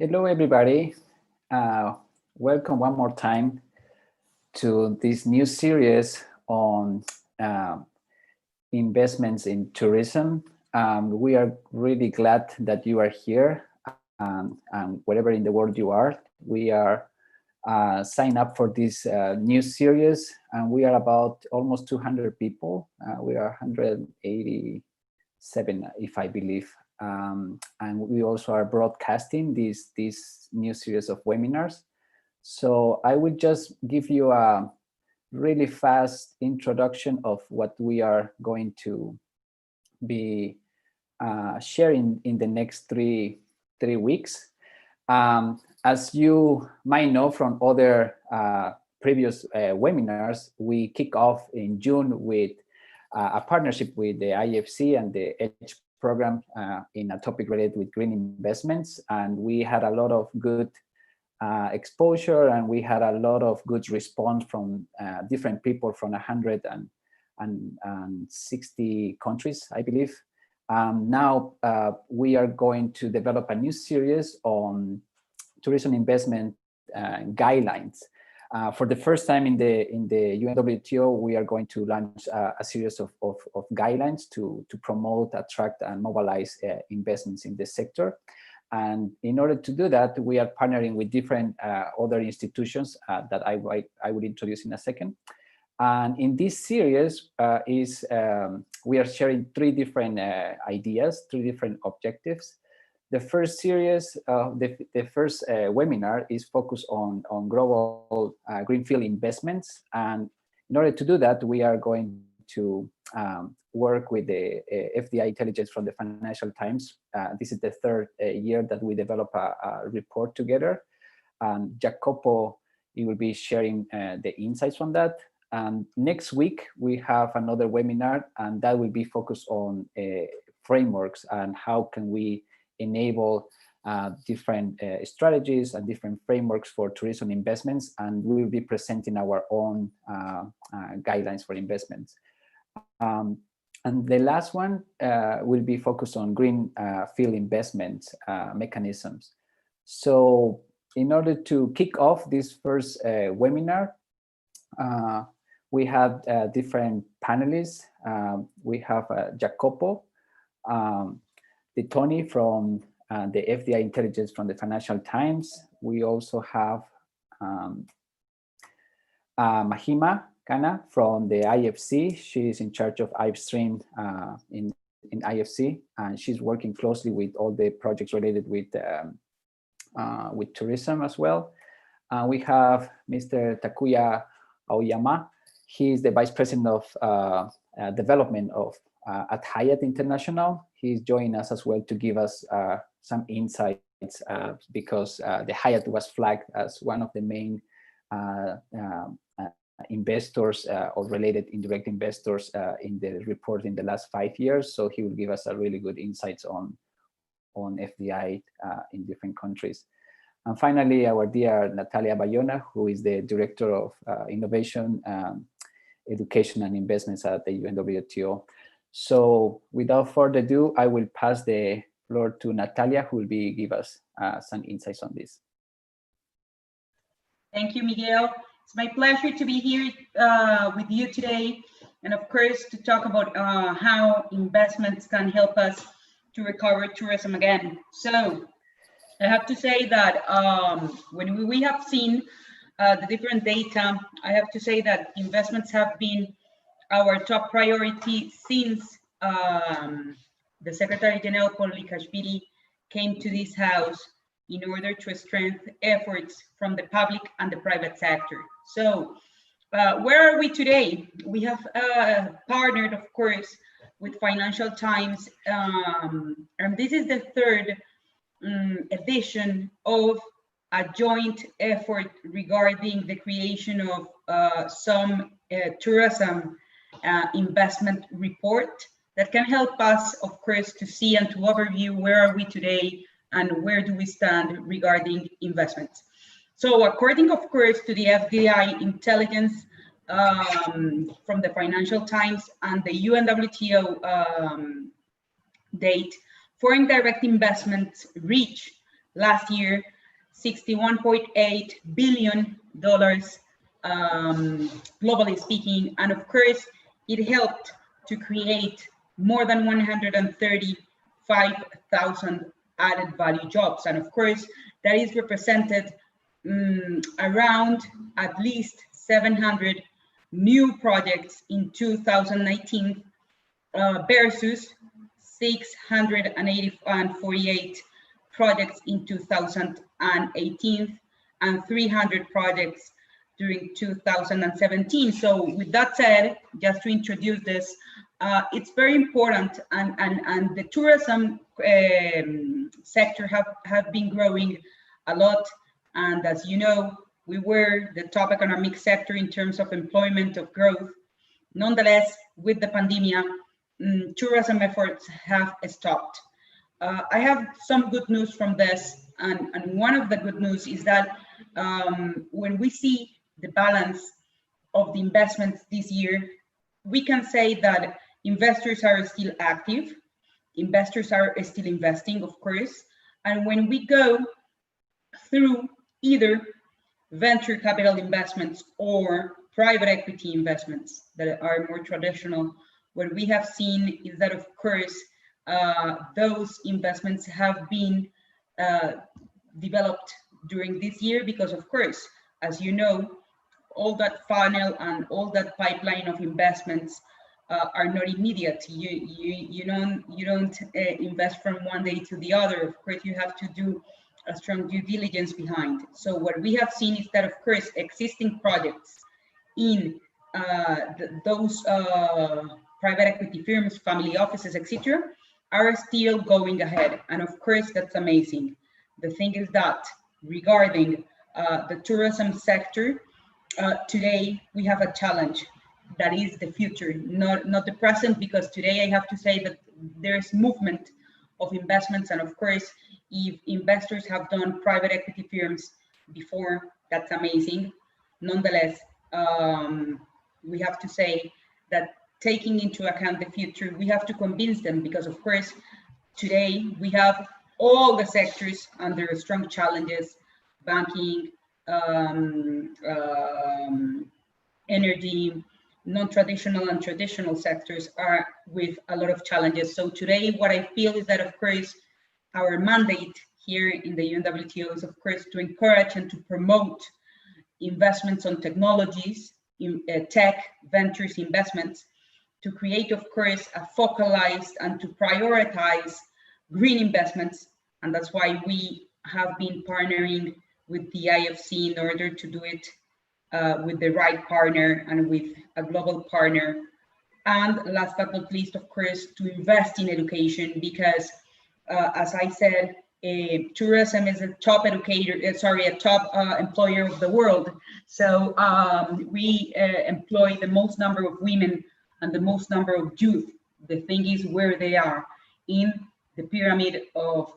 Hello, everybody. Welcome one more time to this new series on investments in tourism. We are really glad that you are here, and wherever in the world you are, we are signed up for this new series, and we are about almost 200 people. We are 187, if I believe. And we also are broadcasting this new series of webinars. So I will just give you a really fast introduction of what we are going to be sharing in the next three weeks. As you might know from other previous webinars, we kick off in June with a partnership with the IFC and the EDGE program in a topic related with green investments. And we had a lot of good exposure, and we had a lot of good response from different people from 160 countries, I believe. Now we are going to develop a new series on tourism investment guidelines. For the first time in the UNWTO, we are going to launch a series of guidelines to promote, attract, and mobilize investments in the sector. And in order to do that, we are partnering with different other institutions that I will introduce in a second. And in this series we are sharing three different ideas, three different objectives. The first series, the first webinar is focused on global greenfield investments. And in order to do that, we are going to work with the FDI intelligence from the Financial Times. This is the third year that we develop a report together. And Jacopo, he will be sharing the insights from that. And next week, we have another webinar, and that will be focused on frameworks and how can we enable different strategies and different frameworks for tourism investments. And we will be presenting our own guidelines for investments. And the last one will be focused on green field investment mechanisms. So in order to kick off this first webinar, we have different panelists. We have Jacopo, Tony from the FDI intelligence from the Financial Times. We also have Mahima from the IFC. She is in charge of iStream in IFC, and she's working closely with all the projects related with tourism as well. We have Mr. Takuya Oyama. He is the Vice President of Development at Hyatt International. He's joining us as well to give us some insights because the Hyatt was flagged as one of the main investors or related indirect investors in the report in the last 5 years. So he will give us a really good insights on FDI in different countries. And finally, our dear Natalia Bayona, who is the Director of Innovation, Education and Investments at the UNWTO. So without further ado, I will pass the floor to Natalia, who will give us some insights on this. Thank you, Miguel. It's my pleasure to be here with you today, and of course to talk about how investments can help us to recover tourism again. So I have to say that when we have seen the different data, I have to say that investments have been our top priority since the Secretary General Paul Likashvili came to this house in order to strengthen efforts from the public and the private sector. So where are we today? We have partnered, of course, with Financial Times, and this is the third edition of a joint effort regarding the creation of some tourism investment report that can help us, of course, to see and to overview where are we today and where do we stand regarding investments. So according, of course, to the FDI intelligence from the Financial Times and the UNWTO date, foreign direct investments reach last year, $61.8 billion, globally speaking. And of course, it helped to create more than 135,000 added value jobs. And of course, that is represented around at least 700 new projects in 2019 versus 648 projects in 2018 and 300 projects during 2017. So with that said, just to introduce this, it's very important, and the tourism sector have been growing a lot. And as you know, we were the top economic sector in terms of employment of growth. Nonetheless, with the pandemic, tourism efforts have stopped. I have some good news from this, and one of the good news is that when we see the balance of the investments this year, we can say that investors are still active, investors are still investing, of course, and when we go through either venture capital investments or private equity investments that are more traditional, what we have seen is that, of course, those investments have been developed during this year because, of course, as you know, all that funnel and all that pipeline of investments are not immediate. You don't invest from one day to the other. Of course, you have to do a strong due diligence behind. So what we have seen is that, of course, existing projects in those private equity firms, family offices, etc., are still going ahead. And of course, that's amazing. The thing is that regarding the tourism sector, today we have a challenge that is the future, not the present, because today I have to say that there's movement of investments. And of course, if investors have done private equity firms before, that's amazing. Nonetheless, we have to say that taking into account the future, we have to convince them, because of course, today we have all the sectors under strong challenges: banking, energy, non-traditional and traditional sectors are with a lot of challenges. So today, what I feel is that, of course, our mandate here in the UNWTO is, of course, to encourage and to promote investments on technologies, in tech, ventures, investments, to create, of course, a focalized and to prioritize green investments. And that's why we have been partnering with the IFC in order to do it with the right partner and with a global partner. And last but not least, of course, to invest in education, because as I said, tourism is a top employer of the world. So we employ the most number of women and the most number of youth. The thing is where they are in the pyramid of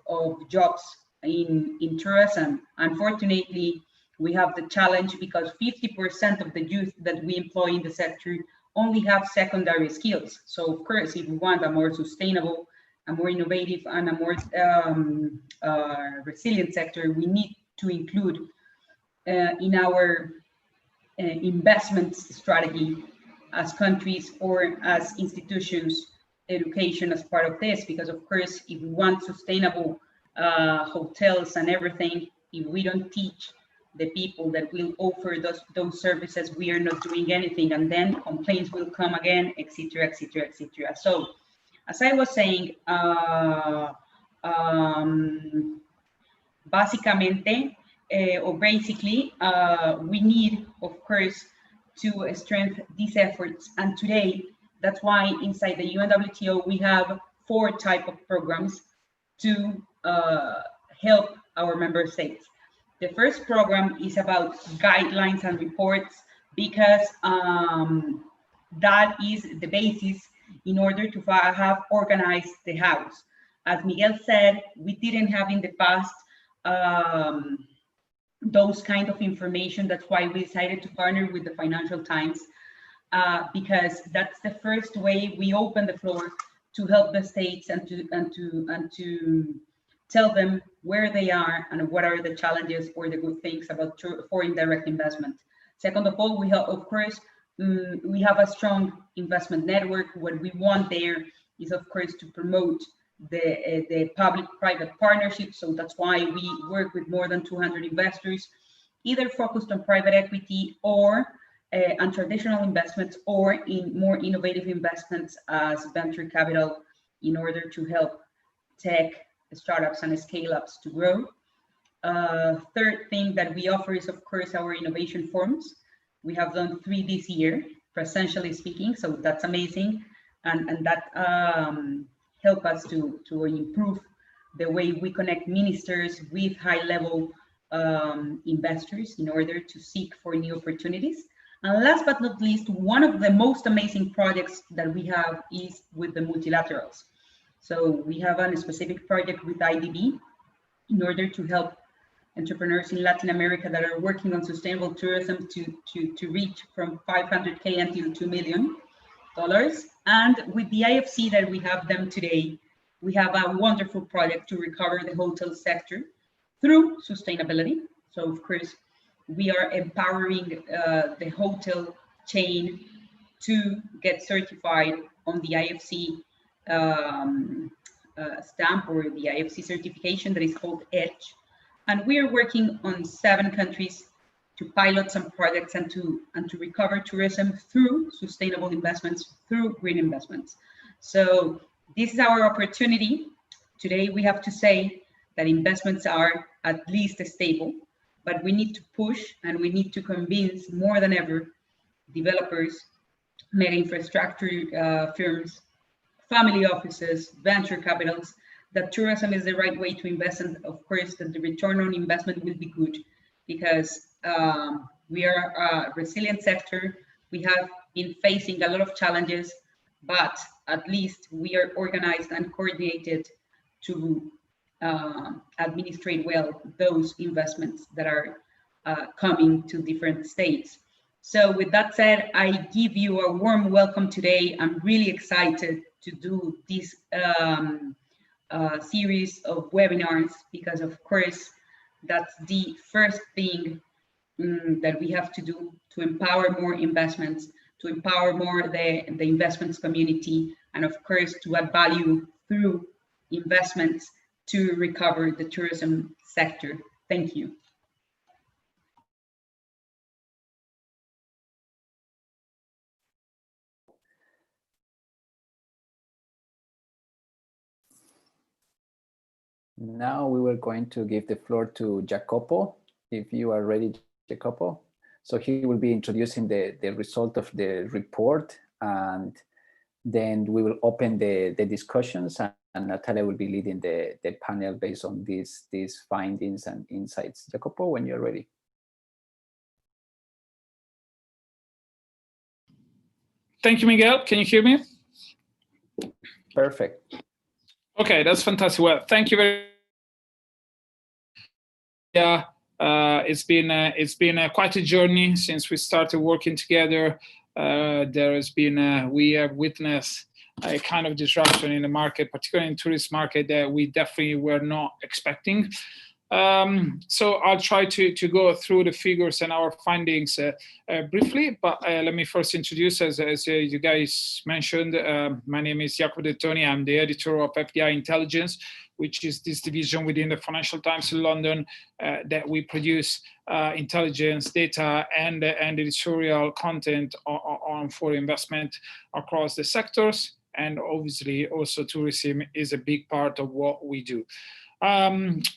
jobs in tourism. Unfortunately, we have the challenge because 50% of the youth that we employ in the sector only have secondary skills. So of course, if we want a more sustainable, a more innovative, and a more resilient sector, we need to include in our investment strategy as countries or as institutions, education as part of this, because of course, if we want sustainable hotels and everything, if we don't teach the people that will offer those services, we are not doing anything, and then complaints will come again, etc., etc., etc. So, as I was saying, basically, we need, of course, to strengthen these efforts. And today, that's why inside the UNWTO, we have 4 types of programs to help our member states. The first program is about guidelines and reports, because that is the basis in order to have organized the house. As Miguel said, we didn't have in the past those kind of information. That's why we decided to partner with the Financial Times, because that's the first way we open the floor to help the states and to tell them where they are and what are the challenges or the good things about foreign direct investment. Second of all, we have, of course, we have a strong investment network. What we want there is, of course, to promote the public-private partnership. So that's why we work with more than 200 investors, either focused on private equity or on traditional investments, or in more innovative investments as venture capital, in order to help tech startups and scale-ups to grow. Third thing that we offer is, of course, our innovation forums. We have done 3 this year, presentially speaking, so that's amazing, and that help us to improve the way we connect ministers with high-level investors in order to seek for new opportunities. And last but not least, one of the most amazing projects that we have is with the multilaterals. So we have a specific project with IDB in order to help entrepreneurs in Latin America that are working on sustainable tourism to reach from 500K until $2 million. And with the IFC that we have them today, we have a wonderful project to recover the hotel sector through sustainability. So of course, we are empowering the hotel chain to get certified on the IFC stamp, or the IFC certification that is called EDGE. And we are working on 7 countries to pilot some projects and to recover tourism through sustainable investments, through green investments. So this is our opportunity. Today we have to say that investments are at least stable, but we need to push and we need to convince more than ever developers, mega infrastructure firms, family offices, venture capitals, that tourism is the right way to invest, and of course that the return on investment will be good, because we are a resilient sector. We have been facing a lot of challenges, but at least we are organized and coordinated to administrate well those investments that are coming to different states. So with that said, I give you a warm welcome today. I'm really excited to do this series of webinars, because of course that's the first thing that we have to do to empower more investments, to empower more the investments community, and of course to add value through investments to recover the tourism sector. Thank you. Now we were going to give the floor to Jacopo, if you are ready, Jacopo. So he will be introducing the result of the report, and then we will open the discussions, and Natalia will be leading the panel based on these findings and insights. Jacopo, when you're ready. Thank you, Miguel. Can you hear me? Perfect. Okay, that's fantastic. Well, thank you very much. Yeah, it's been quite a journey since we started working together. There has been we have witnessed a kind of disruption in the market, particularly in the tourist market, that we definitely were not expecting. So I'll try to go through the figures and our findings briefly, but let me first introduce, as you guys mentioned, my name is Jacopo De Toni. I'm the editor of FDI Intelligence, which is this division within the Financial Times in London that we produce intelligence, data, and editorial content on foreign investment across the sectors. And obviously also tourism is a big part of what we do.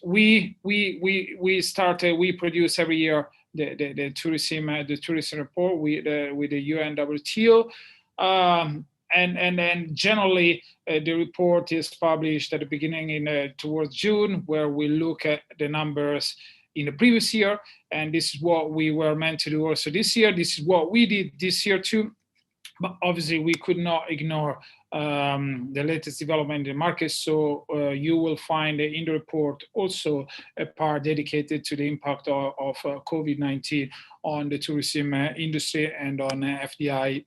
We produce every year the tourism report with the UNWTO, and then generally the report is published at the beginning towards June, where we look at the numbers in the previous year, and this is what we were meant to do also this year. This is what we did this year too, but obviously we could not ignore the latest development in the market. So you will find in the report also a part dedicated to the impact of COVID-19 on the tourism industry and on FDI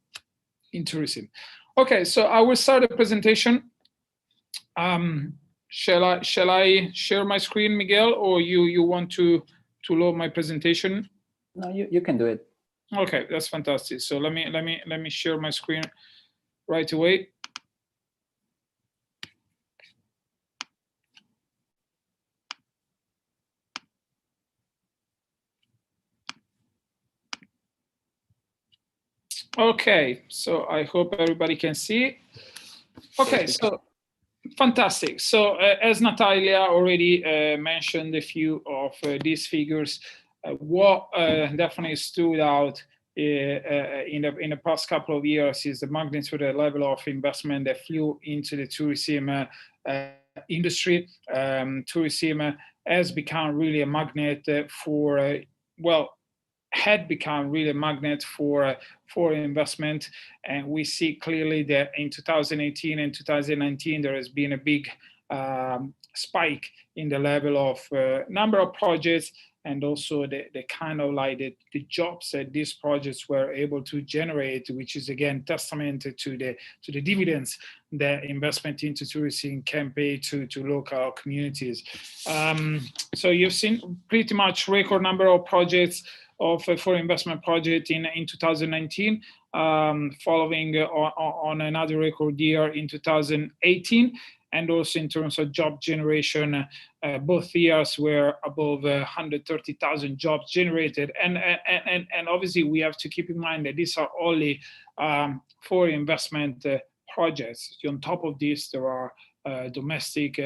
in tourism. Okay, so I will start the presentation. Shall I share my screen, Miguel, or you want to load my presentation? No, you can do it. Okay, that's fantastic. So let me share my screen right away. Okay, so I hope everybody can see. Okay, so fantastic. So as Natalia already mentioned a few of these figures, what definitely stood out in the past couple of years is the magnitude, the level of investment that flew into the tourism industry. Tourism has become really a magnet for, well, had become really a magnet for investment, and we see clearly that in 2018 and 2019 there has been a big spike in the level of number of projects, and also the kind of like the jobs that these projects were able to generate, which is again testament to the dividends that investment into tourism can pay to local communities. So you've seen pretty much record number of projects of foreign investment project in 2019, following on another record year in 2018. And also in terms of job generation, both years were above 130,000 jobs generated. And obviously we have to keep in mind that these are only foreign investment projects. On top of this, there are domestic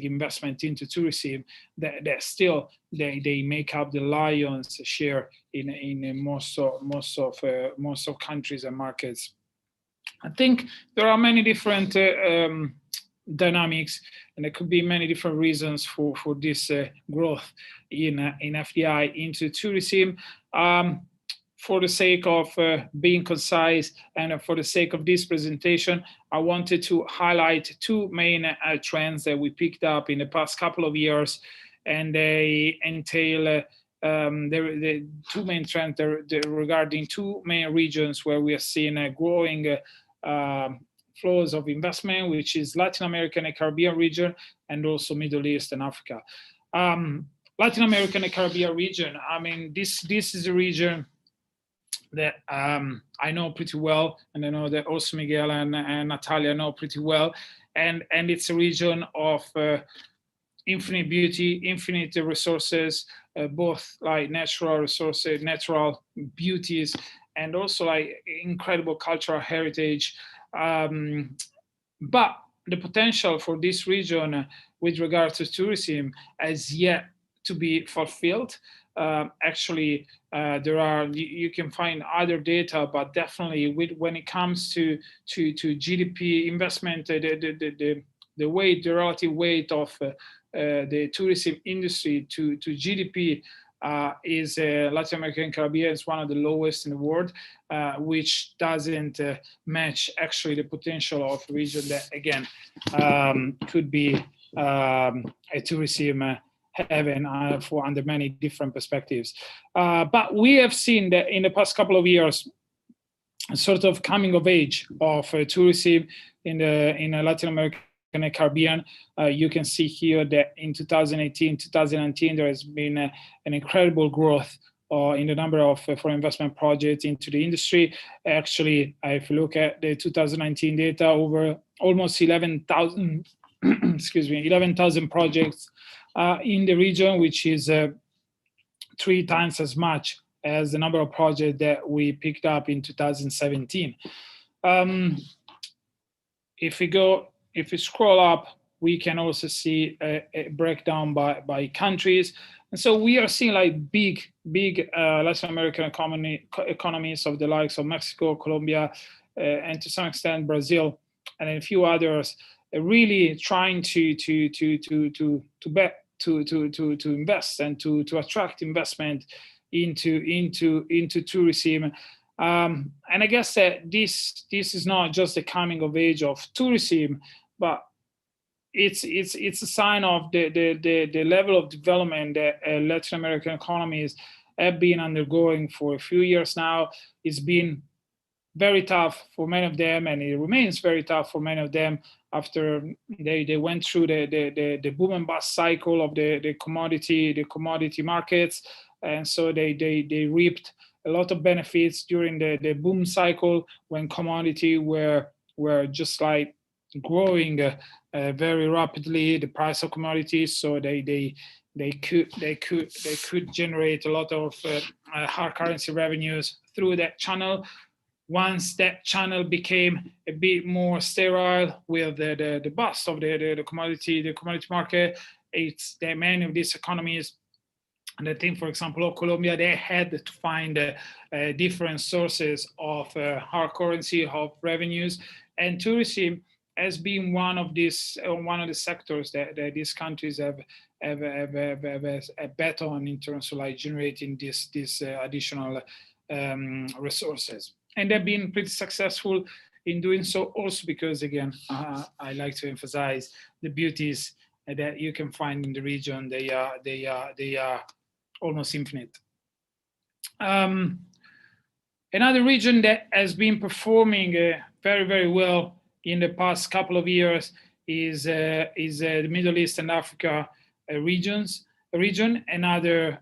investment into tourism that still they make up the lion's share in most of countries and markets. I think there are many different dynamics, and there could be many different reasons for this growth in FDI into tourism. For the sake of being concise and for the sake of this presentation, I wanted to highlight two main trends that we picked up in the past couple of years, and they entail the two main trends regarding two main regions where we are seeing growing flows of investment, which is Latin America and the Caribbean region, and also Middle East and Africa. Latin America and the Caribbean region, I mean, this is a region that I know pretty well, and I know that also Miguel and Natalia know pretty well, and it's a region of infinite beauty, infinite resources, both like natural resources, natural beauties, and also like incredible cultural heritage. But the potential for this region with regard to tourism has yet to be fulfilled. Actually, there are, you can find other data, but definitely when it comes to GDP investment, the weight, the relative weight of the tourism industry to GDP is Latin America and Caribbean is one of the lowest in the world, which doesn't match actually the potential of a region that again could be a tourism heaven for under many different perspectives. But we have seen that in the past couple of years, a sort of coming of age of tourism in Latin America and the Caribbean. You can see here that in 2018, 2019, there has been an incredible growth in the number of foreign investment projects into the industry. Actually, if you look at the 2019 data, over almost 11,000, excuse me, 11,000 projects in the region, which is 3 times as much as the number of projects that we picked up in 2017. If we scroll up, we can also see a breakdown by countries. And so we are seeing like big Latin American economies of the likes of Mexico, Colombia, and to some extent Brazil, and a few others, really trying to invest and to attract investment into tourism. And I guess that this is not just the coming of age of tourism, but it's a sign of the level of development that Latin American economies have been undergoing for a few years now. It's been very tough for many of them, and it remains very tough for many of them after they went through the boom and bust cycle of the commodity markets, and so they reaped a lot of benefits during the boom cycle when commodity were just like growing very rapidly, the price of commodities, so they could generate a lot of hard currency revenues through that channel. Once that channel became a bit more sterile with the bust of the commodity market, it's that many of these economies, and I think, for example, Colombia, they had to find different sources of hard currency, of revenues, and tourism has been one of the sectors that these countries have a bet on in terms of like generating this additional resources, and they've been pretty successful in doing so. Also because, again, I like to emphasize the beauties that you can find in the region. They are almost infinite. Another region that has been performing very, very well in the past couple of years is the Middle East and Africa region. Another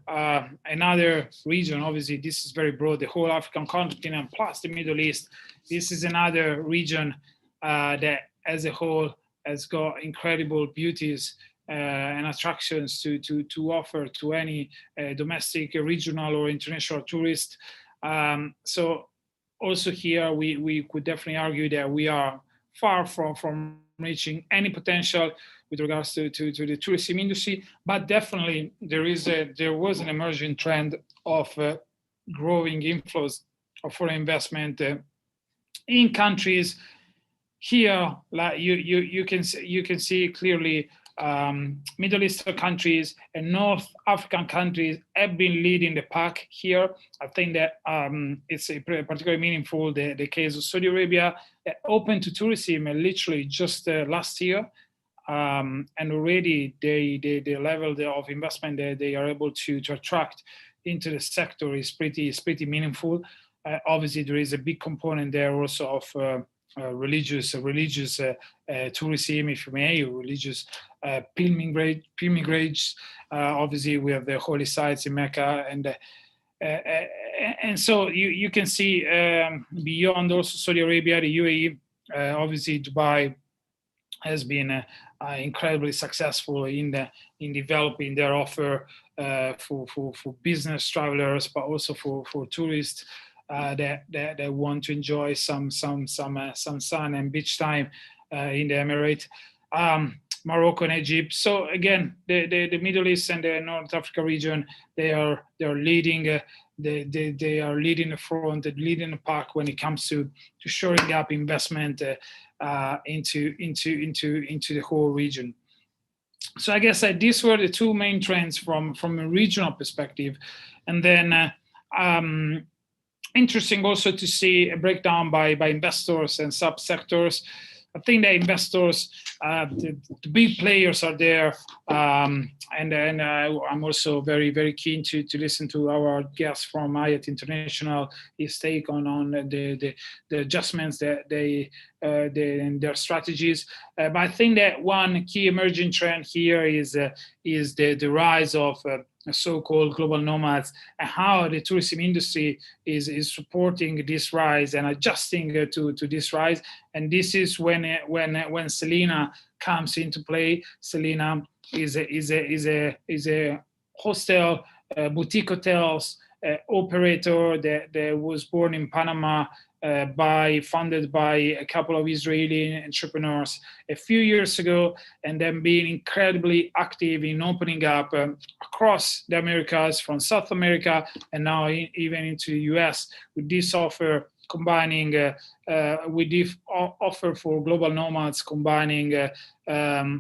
region, obviously, this is very broad, the whole African continent plus the Middle East. This is another region that, as a whole, has got incredible beauties and attractions to offer to any domestic, regional, or international tourist. So also here, we could definitely argue that we are far from reaching any potential with regards to the tourism industry, but definitely there was an emerging trend of growing inflows of foreign investment in countries. Here, like you can see clearly, Middle Eastern countries and North African countries have been leading the pack here. I think that it's particularly meaningful, the case of Saudi Arabia, open to tourism literally just last year. And already the level of investment that they are able to attract into the sector is pretty meaningful. Obviously, there is a big component there also of religious tourism, if you may, or religious pilgrimage. Obviously, we have the holy sites in Mecca, and so you can see beyond also Saudi Arabia, the UAE, obviously Dubai has been incredibly successful in developing their offer for business travelers, but also for tourists that want to enjoy some sun and beach time in the Emirate, Morocco and Egypt. So again, the Middle East and the North Africa region, they are leading. They are leading the front, leading the pack when it comes to shoring up investment into the whole region. So I guess these were the two main trends from a regional perspective, and then interesting also to see a breakdown by investors and subsectors. I think the investors, the big players are there, and I'm also very, very keen to listen to our guest from Hyatt International, his take on the adjustments that they and their strategies. But I think that one key emerging trend here is the rise of so-called global nomads, and how the tourism industry is supporting this rise and adjusting to this rise. And this is when Selina comes into play. Selina is a hostel, boutique hotels operator that was born in Panama, funded by a couple of Israeli entrepreneurs a few years ago, and then being incredibly active in opening up across the Americas, from South America, and now even into the US, with this offer combining with this offer for global nomads, combining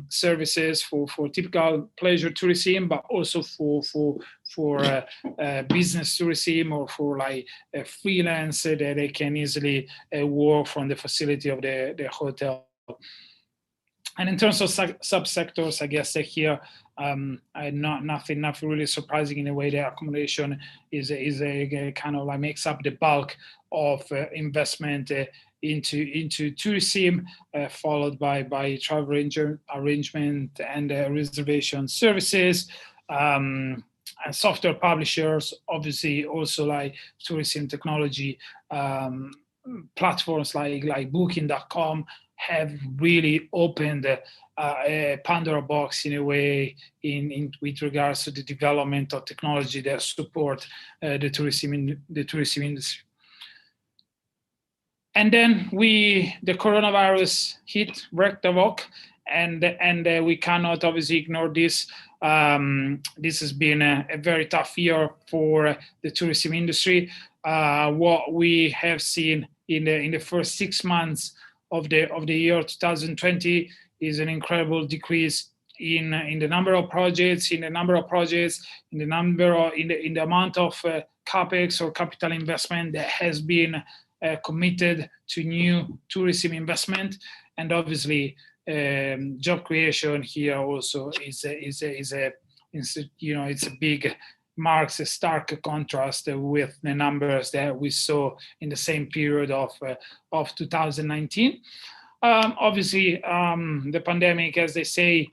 services for typical pleasure tourism, but also for business tourism, or for like a freelance that they can easily work from the facility of the hotel. And in terms of subsectors, I guess that here, nothing really surprising in a way. The accommodation is a kind of like makes up the bulk of investment into tourism, followed by travel arrangement and reservation services. And software publishers, obviously also like tourism technology platforms like booking.com have really opened a Pandora box in a way with regards to the development of technology that support the tourism industry. And then the coronavirus hit, wreaked havoc, and we cannot obviously ignore this. This has been a very tough year for the tourism industry. What we have seen in the first 6 months of the year 2020 is an incredible decrease in the number of projects, in the amount of capex or capital investment that has been committed to new tourism investment. And obviously job creation here also is a big, marks a stark contrast with the numbers that we saw in the same period of 2019. Obviously, the pandemic, as they say,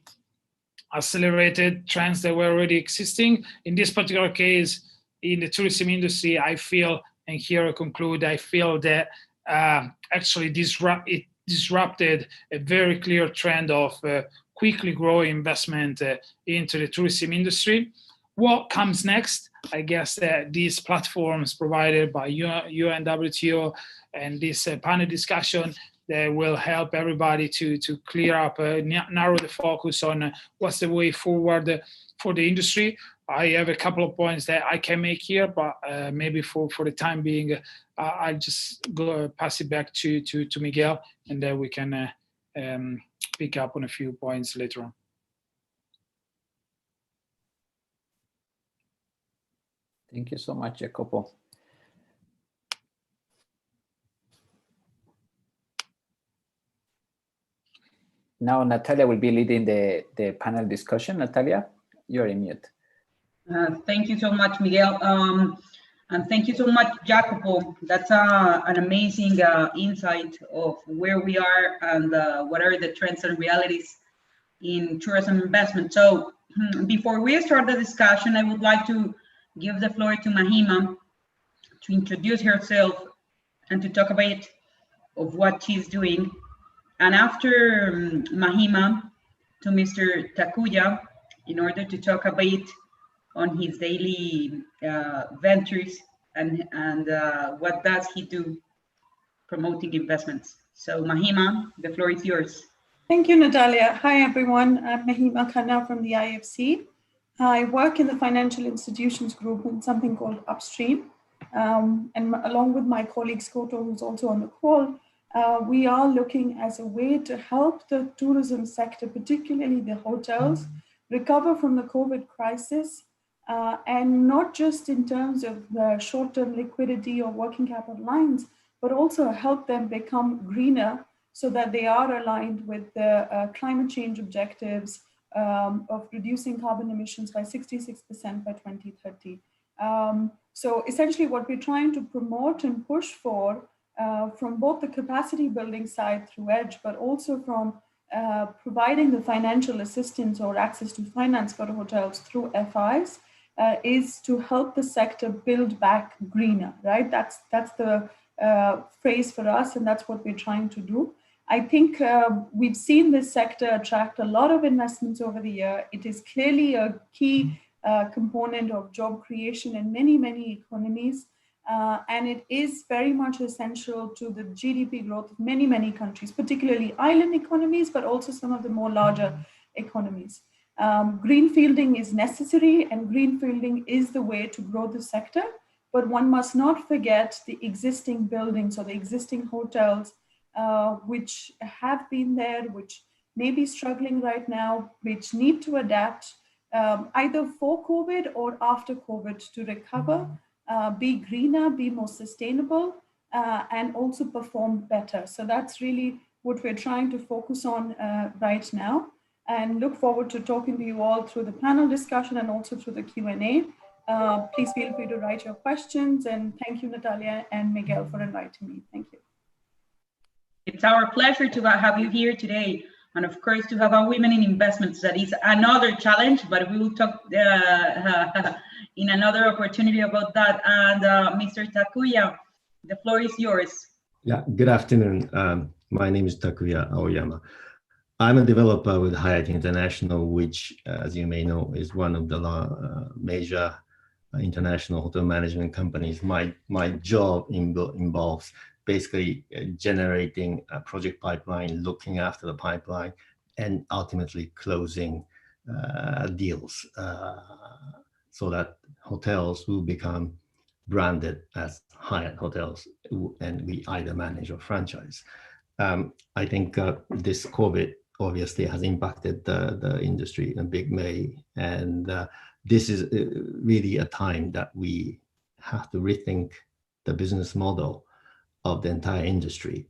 accelerated trends that were already existing. In this particular case, in the tourism industry, I feel, and here I conclude, I feel that actually it disrupted a very clear trend of quickly growing investment into the tourism industry. What comes next? I guess that these platforms provided by UNWTO and this panel discussion that will help everybody to clear up, narrow the focus on what's the way forward for the industry. I have a couple of points that I can make here, but maybe for the time being, I'll just pass it back to Miguel, and then we can pick up on a few points later on. Thank you so much, Jacopo. Now Natalia will be leading the panel discussion. Natalia, you're in mute. Thank you so much, Miguel. And thank you so much, Jacopo. That's an amazing insight of where we are and what are the trends and realities in tourism investment. So before we start the discussion, I would like to give the floor to Mahima to introduce herself and to talk a bit of what she's doing. And after Mahima, to Mr. Takuya, in order to talk a bit on his daily ventures and what does he do promoting investments. So Mahima, the floor is yours. Thank you, Natalia. Hi, everyone. I'm Mahima Khanna from the IFC. I work in the financial institutions group in something called Upstream. And along with my colleague Skoto, who's also on the call, we are looking as a way to help the tourism sector, particularly the hotels, recover from the COVID crisis, and not just in terms of the short-term liquidity or working capital lines, but also help them become greener so that they are aligned with the climate change objectives of reducing carbon emissions by 66% by 2030. So essentially what we're trying to promote and push for from both the capacity building side through EDGE, but also from providing the financial assistance or access to finance for hotels through FIs, is to help the sector build back greener, right? That's the phrase for us, and that's what we're trying to do. I think we've seen this sector attract a lot of investments over the year. It is clearly a key component of job creation in many, many economies. And it is very much essential to the GDP growth of many, many countries, particularly island economies, but also some of the more larger economies. Greenfielding is necessary, and greenfielding is the way to grow the sector. But one must not forget the existing buildings or the existing hotels, which have been there, which may be struggling right now, which need to adapt either for COVID or after COVID to recover. Be greener, be more sustainable, and also perform better. So that's really what we're trying to focus on right now, and look forward to talking to you all through the panel discussion and also through the Q&A. Please feel free to write your questions, and thank you, Natalia and Miguel, for inviting me. Thank you. It's our pleasure to have you here today, and of course to have our women in investments. That is another challenge, but we will talk in another opportunity about that. And Mr. Takuya, the floor is yours. Yeah, good afternoon. My name is Takuya Oyama. I'm a developer with Hyatt International, which, as you may know, is one of the major international hotel management companies. My job involves basically generating a project pipeline, looking after the pipeline, and ultimately closing deals so that hotels will become branded as Hyatt hotels, and we either manage or franchise. I think this COVID obviously has impacted the industry in a big way, and this is really a time that we have to rethink the business model of the entire industry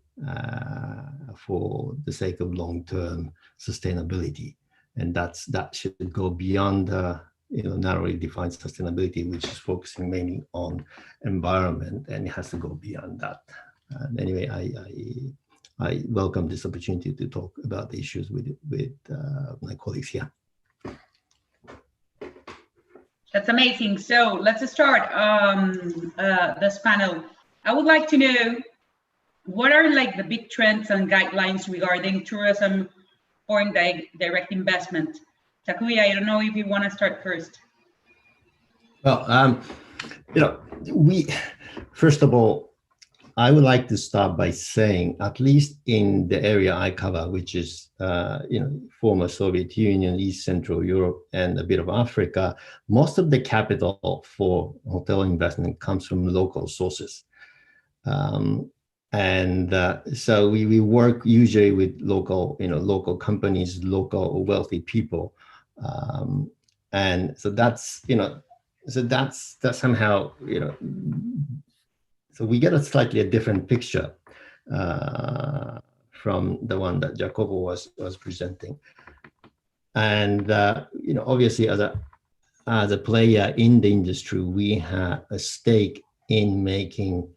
for the sake of long-term sustainability, and that should go beyond narrowly defined sustainability, which is focusing mainly on environment, and it has to go beyond that. Anyway, I welcome this opportunity to talk about the issues with my colleagues here. That's amazing. So let's start this panel. I would like to know, what are like the big trends and guidelines regarding tourism foreign direct investment? Takuya, I don't know if you want to start first. Well, first of all, I would like to start by saying, at least in the area I cover, which is former Soviet Union, East Central Europe, and a bit of Africa, most of the capital for hotel investment comes from local sources. So we work usually with local companies, local wealthy people, and so that's somehow so we get a slightly different picture from the one that Jacopo was presenting. And obviously, as a player in the industry, we have a stake in making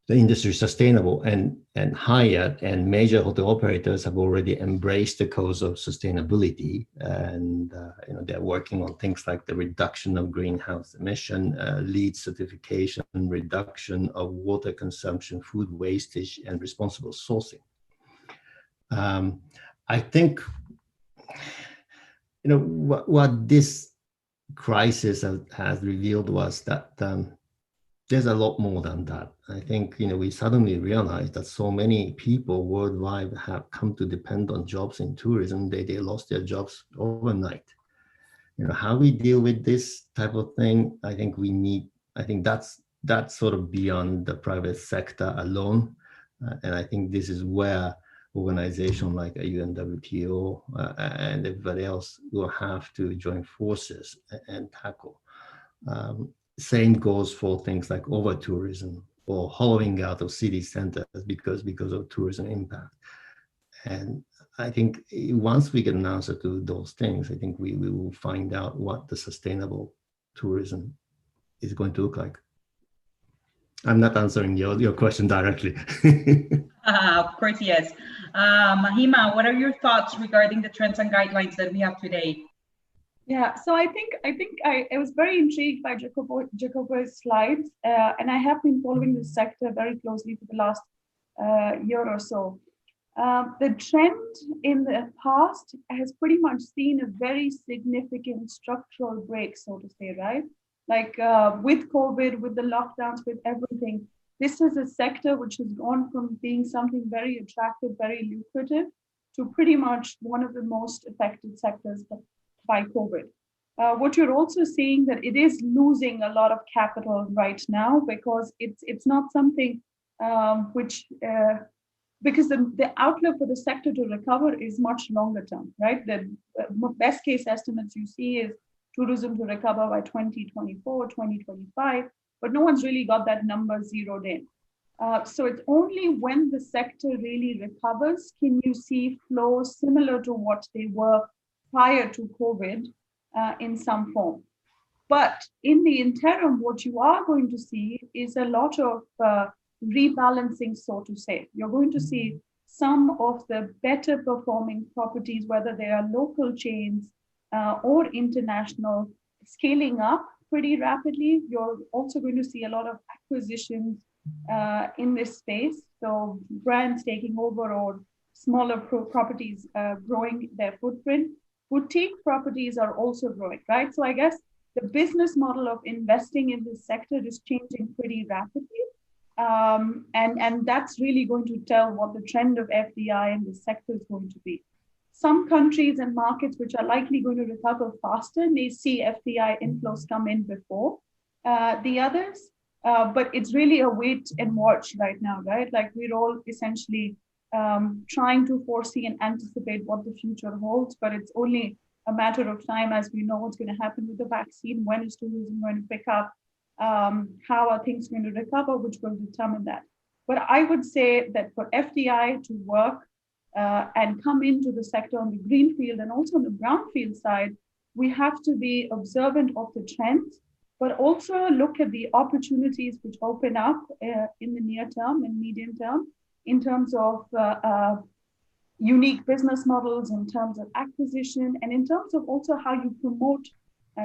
the industry sustainable, and Hyatt and major hotel operators have already embraced the cause of sustainability, and they're working on things like the reduction of greenhouse emission, LEED certification, reduction of water consumption, food wastage, and responsible sourcing. I think what this crisis has revealed was that there's a lot more than that. I think we suddenly realized that so many people worldwide have come to depend on jobs in tourism. They lost their jobs overnight. How we deal with this type of thing, I think that's sort of beyond the private sector alone. And I think this is where organizations like UNWTO and everybody else will have to join forces and tackle. Same goes for things like over-tourism or hollowing out of city centers because of tourism impact. And I think once we get an answer to those things, I think we will find out what the sustainable tourism is going to look like. I'm not answering your question directly. Of course, yes. Mahima, what are your thoughts regarding the trends and guidelines that we have today? Yeah, so I think I was very intrigued by Jacopo's slides, and I have been following this sector very closely for the last year or so. The trend in the past has pretty much seen a very significant structural break, so to say, right? Like with COVID, with the lockdowns, with everything, this is a sector which has gone from being something very attractive, very lucrative, to pretty much one of the most affected sectors by COVID. What you're also seeing that it is losing a lot of capital right now, because it's not something because the outlook for the sector to recover is much longer term, right? The best case estimates you see is tourism to recover by 2024, 2025, but no one's really got that number zeroed in. So it's only when the sector really recovers can you see flows similar to what they were prior to COVID in some form. But in the interim, what you are going to see is a lot of rebalancing, so to say. You're going to see some of the better performing properties, whether they are local chains or international, scaling up pretty rapidly. You're also going to see a lot of acquisitions in this space. So brands taking over or smaller properties growing their footprint. Boutique properties are also growing, right? So I guess the business model of investing in this sector is changing pretty rapidly. And that's really going to tell what the trend of FDI in this sector is going to be. Some countries and markets which are likely going to recover faster may see FDI inflows come in before the others. But it's really a wait and watch right now, right? Like we're all essentially trying to foresee and anticipate what the future holds, but it's only a matter of time as we know what's going to happen with the vaccine, when is tourism going to pick up, how are things going to recover, which will determine that. But I would say that for FDI to work and come into the sector on the greenfield and also on the brownfield side, we have to be observant of the trends, but also look at the opportunities which open up in the near term and medium term in terms of unique business models, in terms of acquisition, and in terms of also how you promote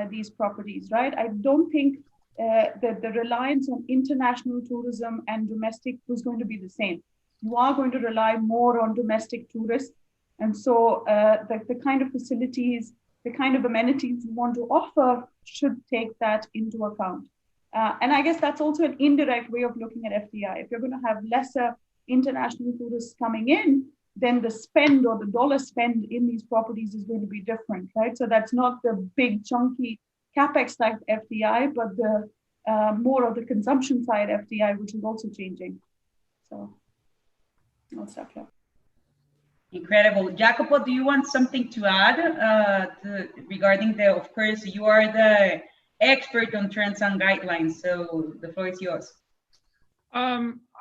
these properties, right? I don't think that the reliance on international tourism and domestic was going to be the same. You are going to rely more on domestic tourists. And so the kind of facilities, the kind of amenities you want to offer should take that into account. And I guess that's also an indirect way of looking at FDI. If you're going to have lesser international tourists coming in, then the spend or the dollar spend in these properties is going to be different, right? So that's not the big chunky capex type FDI, but the more of the consumption side FDI, which is also changing. So I'll stop here. Incredible. Jacopo, do you want something to add regarding the, of course, you are the expert on trends and guidelines, so the floor is yours.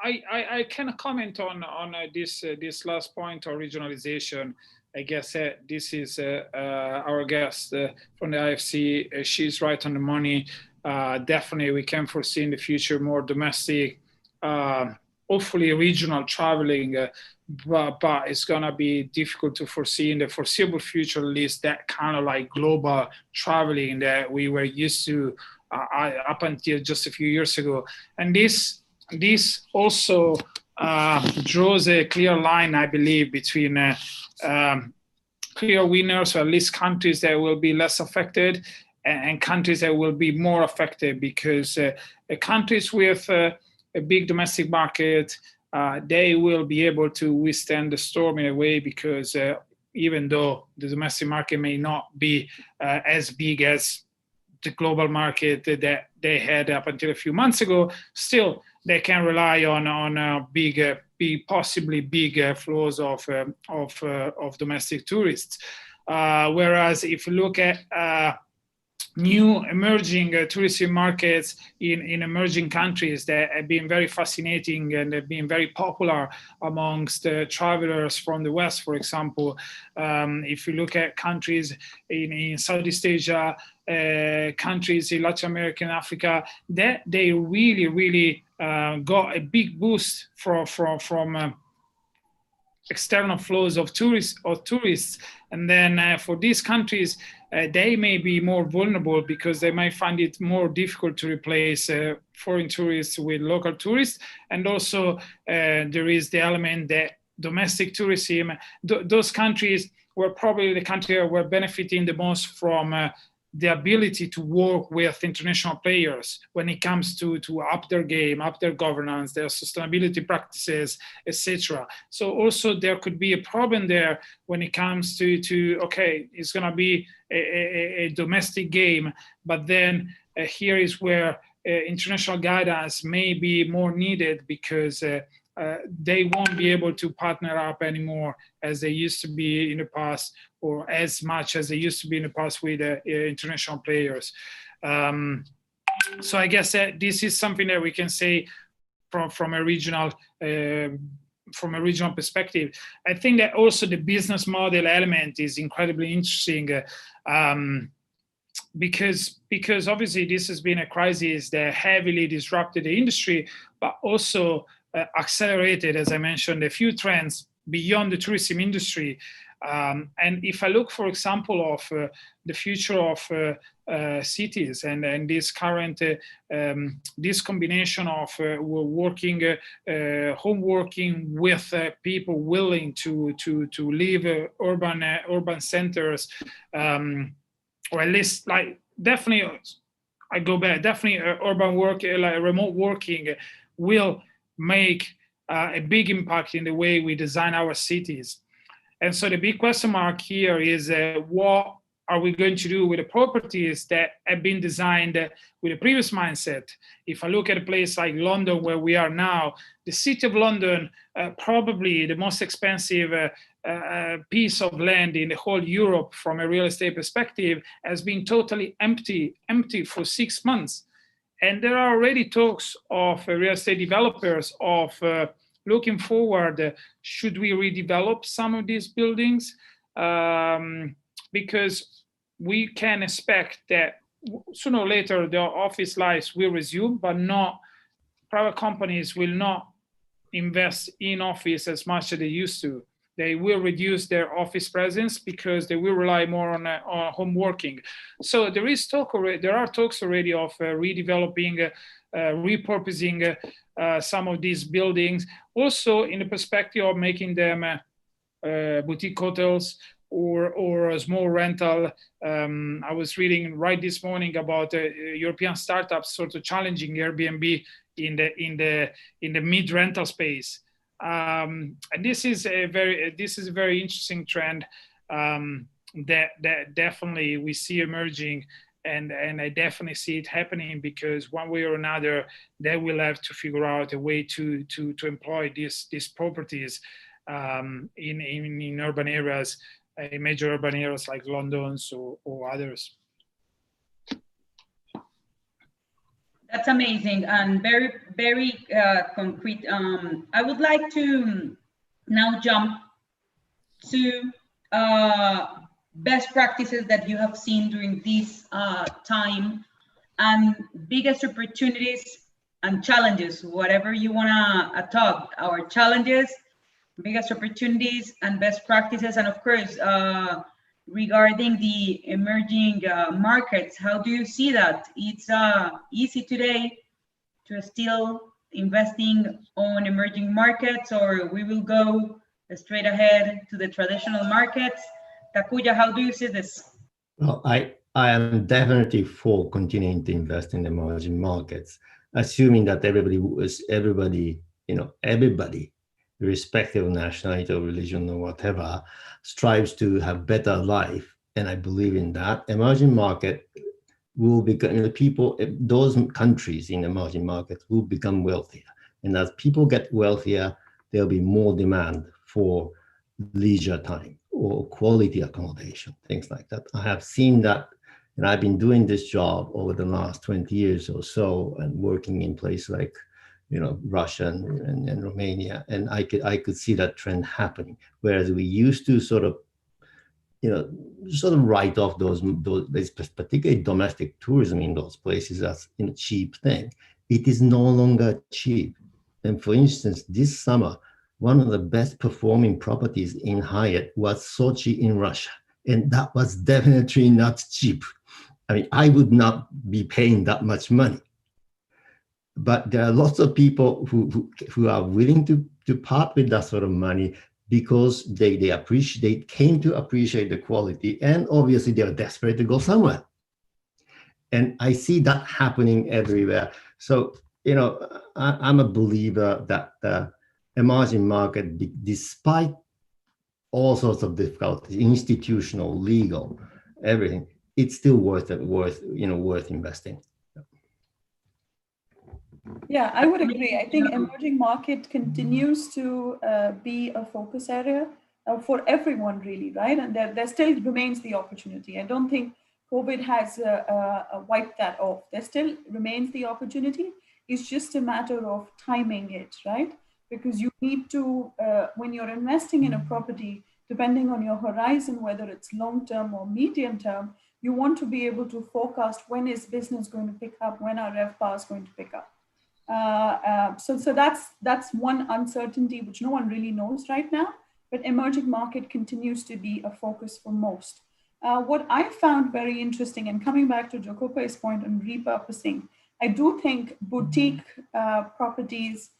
I can comment on this last point on regionalization. I guess this is our guest from the IFC. She's right on the money. Definitely, we can foresee in the future more domestic, hopefully regional traveling, but it's gonna be difficult to foresee in the foreseeable future, at least that kind of like global traveling that we were used to up until just a few years ago. And this also draws a clear line, I believe, between clear winners, or at least countries that will be less affected, and countries that will be more affected, because countries with a big domestic market, they will be able to withstand the storm in a way, because even though the domestic market may not be as big as the global market that they had up until a few months ago, still they can rely on possibly big flows of domestic tourists. Whereas if you look at new emerging tourism markets in emerging countries that have been very fascinating and have been very popular amongst travelers from the West, for example. If you look at countries in Southeast Asia, countries in Latin America and Africa, that they really got a big boost from external flows of tourists. And then for these countries, they may be more vulnerable because they might find it more difficult to replace foreign tourists with local tourists. And also there is the element that domestic tourism, those countries were probably the countries that were benefiting the most from the ability to work with international players when it comes to up their game, up their governance, their sustainability practices, etc. So also there could be a problem there when it comes to okay, it's gonna be a domestic game, but then here is where international guidance may be more needed, because they won't be able to partner up anymore as they used to be in the past, or as much as they used to be in the past with international players. So I guess that this is something that we can say from a regional perspective. I think that also the business model element is incredibly interesting, because obviously this has been a crisis that heavily disrupted the industry, but also accelerated, as I mentioned, a few trends beyond the tourism industry. And if I look, for example, of the future of cities and this current, this combination of home working with people willing to leave urban centers, or at least like definitely, I go back, definitely urban work, like remote working will make a big impact in the way we design our cities. And so the big question mark here is what are we going to do with the properties that have been designed with a previous mindset? If I look at a place like London, where we are now, the city of London, probably the most expensive piece of land in the whole Europe from a real estate perspective, has been totally empty for 6 months. And there are already talks of real estate developers of looking forward, should we redevelop some of these buildings? Because we can expect that sooner or later the office lives will resume, but private companies will not invest in office as much as they used to. They will reduce their office presence because they will rely more on home working. So there are talks already of redeveloping, repurposing some of these buildings, also in the perspective of making them boutique hotels or a small rental. I was reading right this morning about European startups sort of challenging Airbnb in the mid-rental space. And this is a very interesting trend that definitely we see emerging, and I definitely see it happening, because one way or another they will have to figure out a way to employ these properties in urban areas, in major urban areas like London or others. That's amazing and very, very concrete. I would like to now jump to best practices that you have seen during this time, and biggest opportunities and challenges, whatever you want to talk. Our challenges, biggest opportunities, and best practices, and of course, regarding the emerging markets, how do you see that? It's easy today to still investing on emerging markets, or we will go straight ahead to the traditional markets? Takuya, how do you see this? Well, I am definitely for continuing to invest in emerging markets, assuming that everybody, irrespective of nationality or religion or whatever, strives to have better life. And I believe in that. Emerging market will become, those countries in emerging markets will become wealthier. And as people get wealthier, there'll be more demand for leisure time or quality accommodation, things like that. I have seen that, and I've been doing this job over the last 20 years or so, and working in places like Russia and Romania, and I could see that trend happening. Whereas we used to sort of write off those particularly domestic tourism in those places as a cheap thing. It is no longer cheap. And for instance, this summer, one of the best performing properties in Hyatt was Sochi in Russia, and that was definitely not cheap. I mean, I would not be paying that much money. But there are lots of people who are willing to part with that sort of money because they came to appreciate the quality, and obviously they are desperate to go somewhere. And I see that happening everywhere. So, I'm a believer that the emerging market, despite all sorts of difficulties, institutional, legal, everything, it's still worth investing. Yeah, I would agree. I think emerging market continues to be a focus area for everyone, really, right? And there still remains the opportunity. I don't think COVID has wiped that off. There still remains the opportunity. It's just a matter of timing it, right? Because you need to, when you're investing in a property, depending on your horizon, whether it's long-term or medium-term, you want to be able to forecast when is business going to pick up, when are RevPARs going to pick up. So that's one uncertainty which no one really knows right now, but emerging market continues to be a focus for most. What I found very interesting, and coming back to Jokope's point on repurposing, I do think boutique properties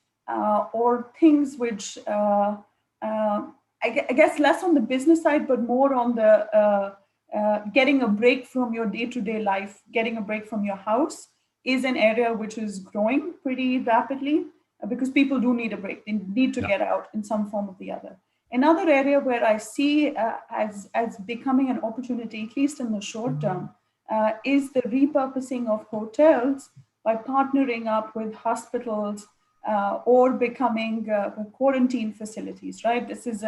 or things which, I guess less on the business side, but more on the getting a break from your day-to-day life, getting a break from your house, is an area which is growing pretty rapidly because people do need a break. They need to get out in some form or the other. Another area where I see as becoming an opportunity, at least in the short term, is the repurposing of hotels by partnering up with hospitals or becoming quarantine facilities, right? This is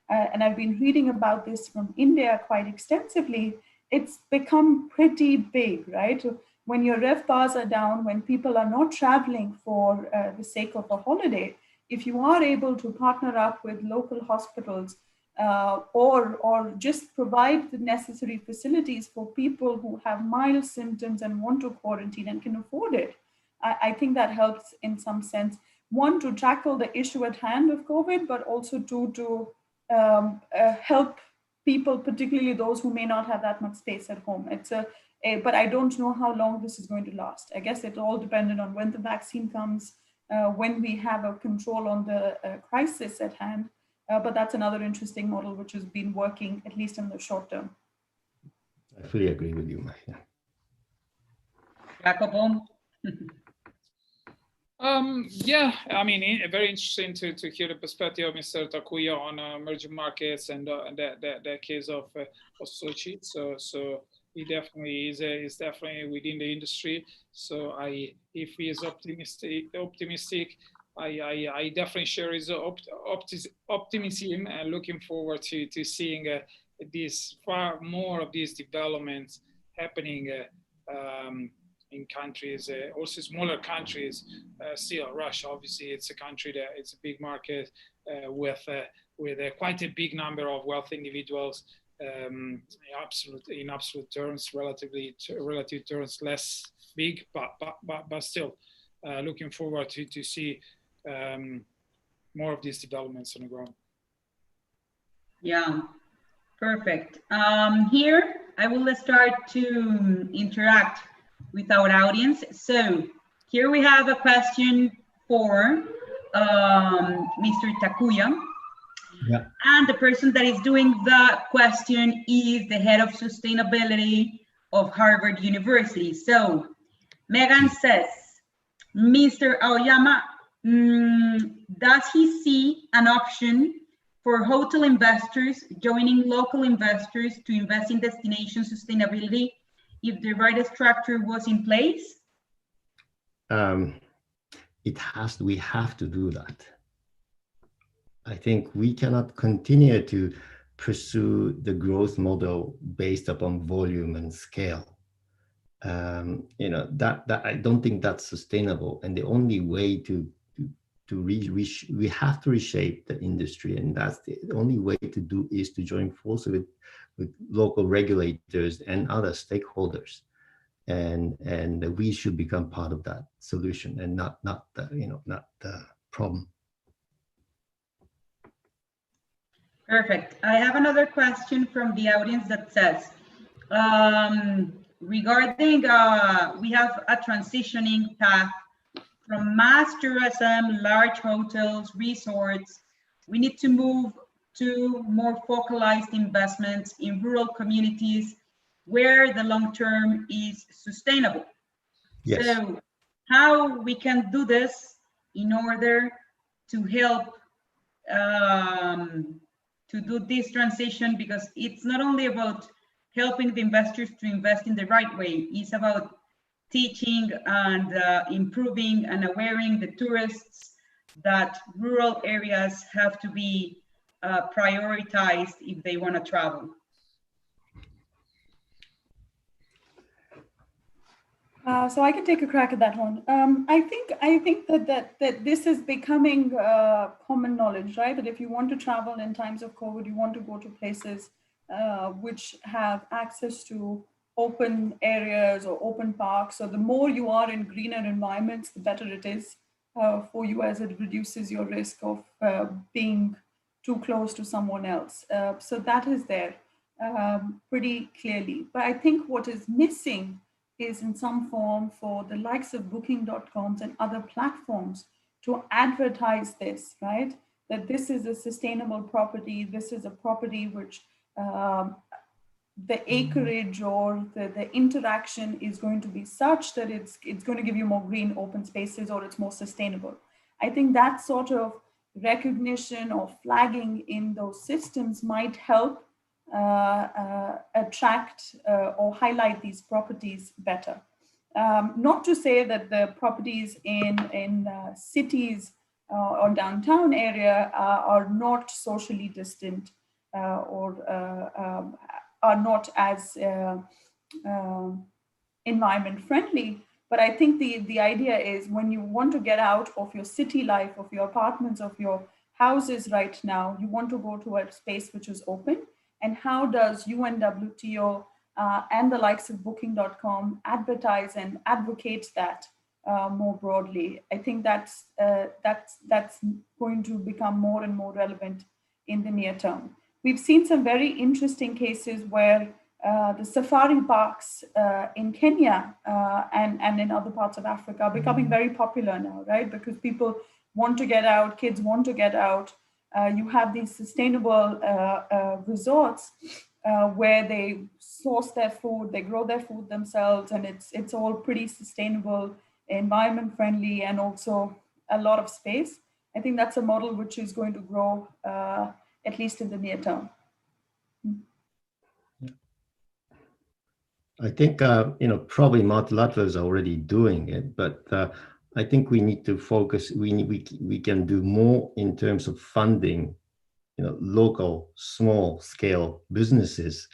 and I've been reading about this from India quite extensively. It's become pretty big, right? When your RevPARs are down, when people are not traveling for the sake of a holiday, if you are able to partner up with local hospitals or just provide the necessary facilities for people who have mild symptoms and want to quarantine and can afford it, I think that helps in some sense. One, to tackle the issue at hand of COVID, but also to help people, particularly those who may not have that much space at home. But I don't know how long this is going to last. I guess it's all dependent on when the vaccine comes, when we have a control on the crisis at hand. But that's another interesting model which has been working, at least in the short term. I fully agree with you, Mahia. Jacopo? Yeah, I mean, very interesting to hear the perspective of Mr. Takuya on emerging markets and the case of Sochi. So he definitely is definitely within the industry. So if he is optimistic, I definitely share his optimism and looking forward to seeing far more of these developments happening in countries, also smaller countries. Still, Russia, obviously, it's a country that it's a big market with quite a big number of wealthy individuals. In absolute terms, relative terms, less big, but still, looking forward to see more of these developments on the ground. Yeah, perfect. Here, I will start to interact with our audience. So here we have a question for Mr. Takuya. Yeah. And the person that is doing the question is the head of sustainability of Harvard University. So Megan says, Mr. Oyama, does he see an option for hotel investors joining local investors to invest in destination sustainability if the right structure was in place? We have to do that. I think we cannot continue to pursue the growth model based upon volume and scale. That I don't think that's sustainable. And the only way we have to reshape the industry, and that's the only way to do is to join forces with local regulators and other stakeholders, and we should become part of that solution and not the problem. Perfect. I have another question from the audience that says, regarding, we have a transitioning path from mass tourism, large hotels, resorts. We need to move to more focalized investments in rural communities where the long term is sustainable. Yes. So how we can do this in order to help to do this transition, because it's not only about helping the investors to invest in the right way, it's about teaching and improving and awareing the tourists that rural areas have to be prioritized if they want to travel. So I can take a crack at that one. I think that this is becoming common knowledge, right? That if you want to travel in times of COVID, you want to go to places which have access to open areas or open parks. So the more you are in greener environments, the better it is for you, as it reduces your risk of being too close to someone else. So that is there pretty clearly. But I think what is missing is in some form for the likes of booking.coms and other platforms to advertise this, right? That this is a sustainable property, this is a property which the acreage or the interaction is going to be such that it's going to give you more green open spaces, or it's more sustainable. I think that sort of recognition or flagging in those systems might help attract or highlight these properties better. Not to say that the properties in cities or downtown area are not socially distant or are not as environment friendly. But I think the idea is, when you want to get out of your city life, of your apartments, of your houses right now, you want to go to a space which is open. And how does UNWTO and the likes of booking.com advertise and advocate that more broadly? I think that's going to become more and more relevant in the near term. We've seen some very interesting cases where the safari parks in Kenya and in other parts of Africa are becoming very popular now, right? Because people want to get out, kids want to get out. You have these sustainable resorts where they source their food, they grow their food themselves, and it's all pretty sustainable, environment friendly, and also a lot of space. I think that's a model which is going to grow at least in the near term. I think probably multilaterals are already doing it, but I think we need to focus. We can do more in terms of funding, local small scale businesses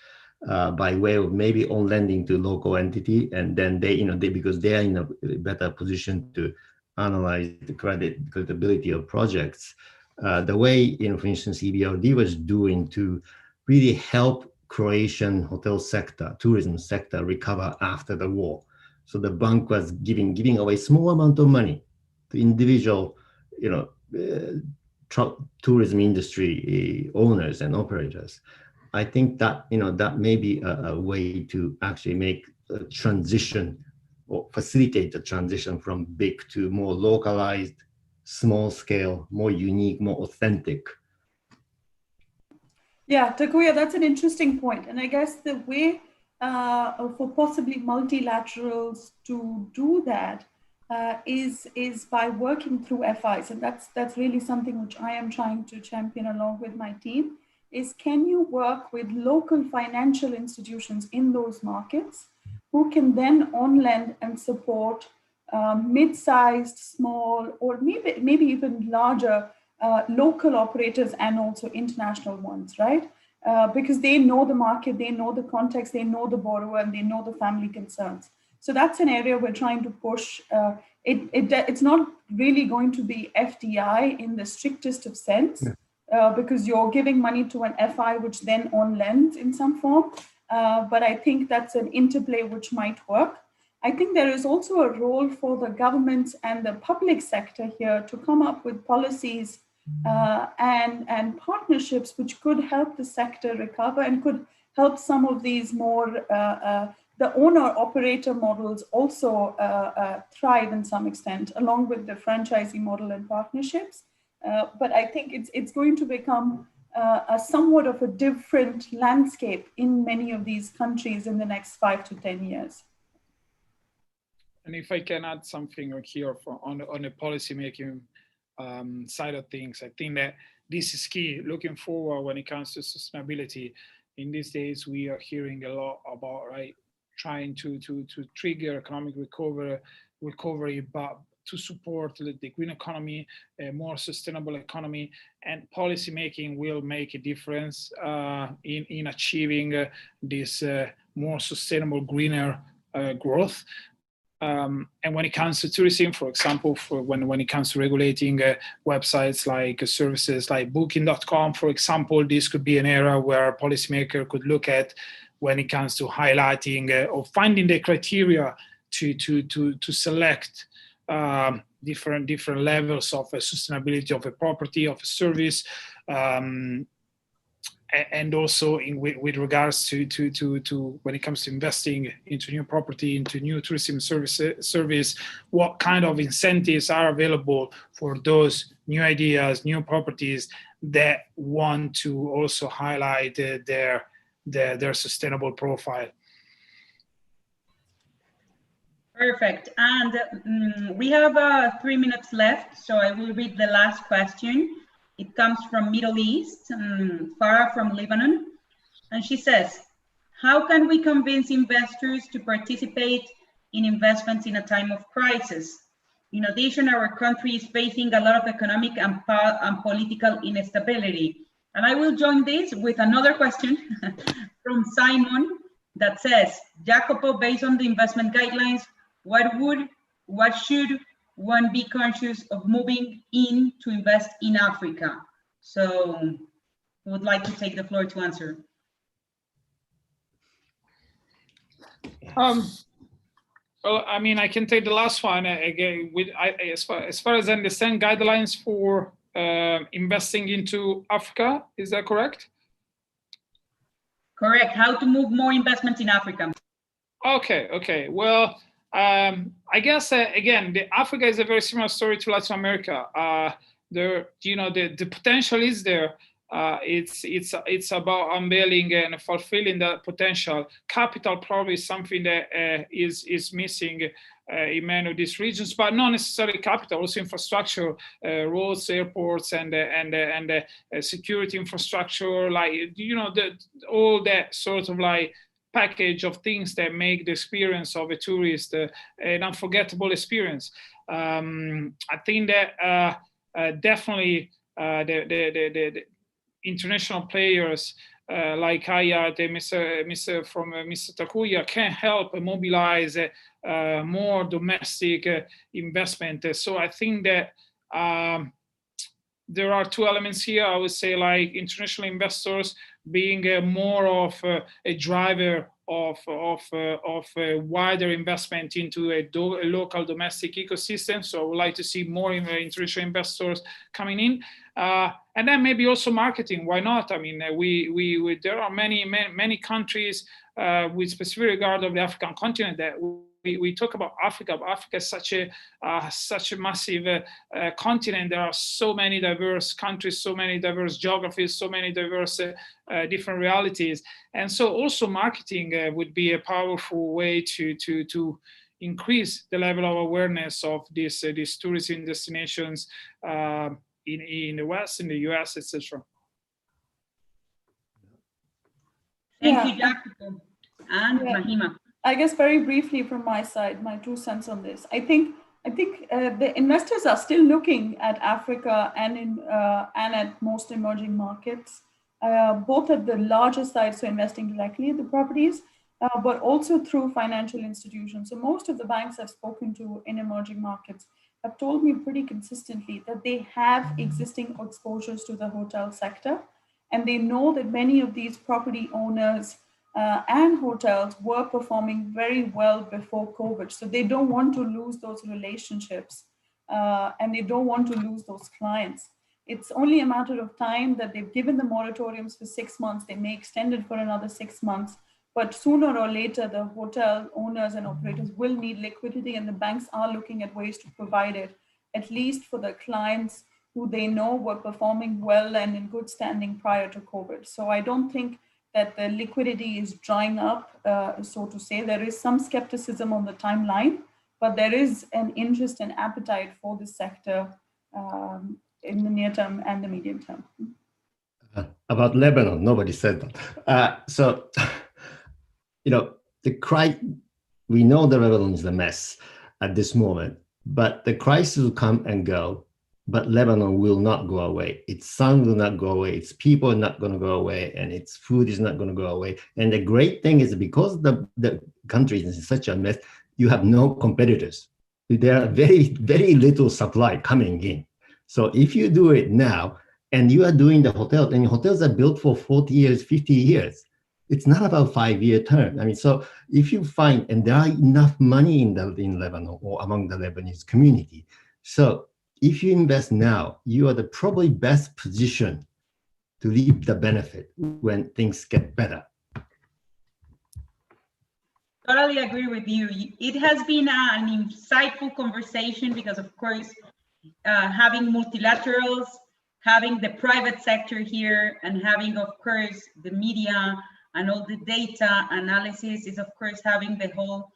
by way of maybe on lending to local entity, and then they because they are in a better position to analyze the credibility of projects. The way for instance EBRD was doing to really help Croatian hotel sector, tourism sector recover after the war. So the bank was giving away small amount of money to individual, tourism industry owners and operators. I think that that may be a way to actually make a transition or facilitate the transition from big to more localized, small scale, more unique, more authentic. Yeah, Takuya, that's an interesting point. And I guess the way for possibly multilaterals to do that is by working through FIs. And that's really something which I am trying to champion along with my team, is can you work with local financial institutions in those markets who can then on-lend and support mid-sized, small, or maybe even larger local operators and also international ones, right? Because they know the market, they know the context, they know the borrower, and they know the family concerns. So that's an area we're trying to push. It's not really going to be FDI in the strictest of sense, because you're giving money to an FI, which then on lends in some form. But I think that's an interplay which might work. I think there is also a role for the governments and the public sector here to come up with policies and partnerships which could help the sector recover and could help some of these more the owner-operator models also thrive in some extent, along with the franchising model and partnerships. But I think it's going to become a somewhat of a different landscape in many of these countries in the next 5 to 10 years. And if I can add something here on the policy making side of things, I think that this is key looking forward when it comes to sustainability. In these days, we are hearing a lot about trying to trigger economic recovery, but to support the green economy, a more sustainable economy, and policy making will make a difference in achieving this more sustainable, greener growth. And when it comes to tourism, for example, when it comes to regulating websites like services like booking.com, for example, this could be an area where a policymaker could look at when it comes to highlighting or finding the criteria to select different levels of sustainability of a property, of a service, and also with regards to when it comes to investing into new property, into new tourism service, what kind of incentives are available for those new ideas, new properties that want to also highlight their sustainable profile. Perfect. And we have 3 minutes left, so I will read the last question. It comes from Middle East, Farah from Lebanon. And she says, how can we convince investors to participate in investments in a time of crisis? In addition, our country is facing a lot of economic and political instability. And I will join this with another question from Simon that says, Jacopo, based on the investment guidelines, what should one be conscious of moving in to invest in Africa? So who would like to take the floor to answer? Well, I mean, I can take the last one again. As far as I understand, guidelines for investing into Africa, is that correct? Correct. How to move more investments in Africa? Okay. Well, I guess again, Africa is a very similar story to Latin America. The potential is there. It's about unveiling and fulfilling that potential. Capital probably is something that is missing in many of these regions, but not necessarily capital, also infrastructure, roads, airports, and security infrastructure, all that sort of package of things that make the experience of a tourist an unforgettable experience. I think that definitely the international players like IAT, Mr. Takuya can help mobilize more domestic investment. So I think that there are two elements here. I would say international investors being more of a driver of a wider investment into a local domestic ecosystem. So I would like to see more international investors coming in. And then maybe also marketing. Why not? I mean, there are many countries with specific regard of the African continent that we talk about Africa, but Africa is such a massive continent. There are so many diverse countries, so many diverse geographies, so many diverse different realities. And so also marketing would be a powerful way to increase the level of awareness of these tourism destinations in the West, in the US, etc. Thank you, Jacopo. And Mahima. I guess very briefly from my side, my 2 cents on this. I think the investors are still looking at Africa and at most emerging markets, both at the larger side, so investing directly in the properties, but also through financial institutions. So most of the banks I've spoken to in emerging markets have told me pretty consistently that they have existing exposures to the hotel sector, and they know that many of these property owners and hotels were performing very well before COVID. So they don't want to lose those relationships and they don't want to lose those clients. It's only a matter of time that they've given the moratoriums for 6 months. They may extend it for another 6 months, but sooner or later, the hotel owners and operators will need liquidity, and the banks are looking at ways to provide it, at least for the clients who they know were performing well and in good standing prior to COVID. So I don't think that the liquidity is drying up, so to say. There is some skepticism on the timeline, but there is an interest and appetite for this sector in the near term and the medium term. About Lebanon, nobody said that. So, we know the Lebanon is a mess at this moment, but the crisis will come and go. but Lebanon will not go away. Its sun will not go away. Its people are not going to go away, and its food is not going to go away. And the great thing is because the country is in such a mess, you have no competitors. There are very little supply coming in. So if you do it now, and you are doing the hotel, and hotels are built for 40 years, 50 years, it's not about 5-year term. I mean, so if you find, and there are enough money in Lebanon or among the Lebanese community, so if you invest now, you are the probably best position to reap the benefit when things get better. Totally agree with you. It has been an insightful conversation because, of course, having multilaterals, having the private sector here, and having, of course, the media and all the data analysis is, of course, having the whole,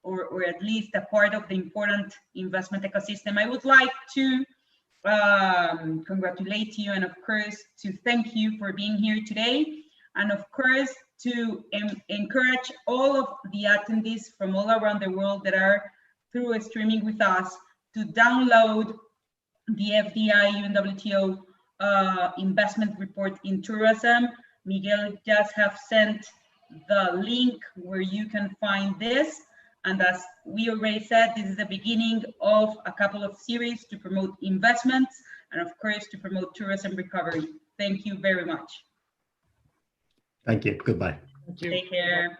or at least a part of the important investment ecosystem. I would like to congratulate you and, of course, to thank you for being here today. And, of course, to encourage all of the attendees from all around the world that are through streaming with us to download the FDI UNWTO investment report in tourism. Miguel just have sent the link where you can find this. And as we already said, this is the beginning of a couple of series to promote investments and, of course, to promote tourism recovery. Thank you very much. Thank you. Goodbye. Thank you. Take care.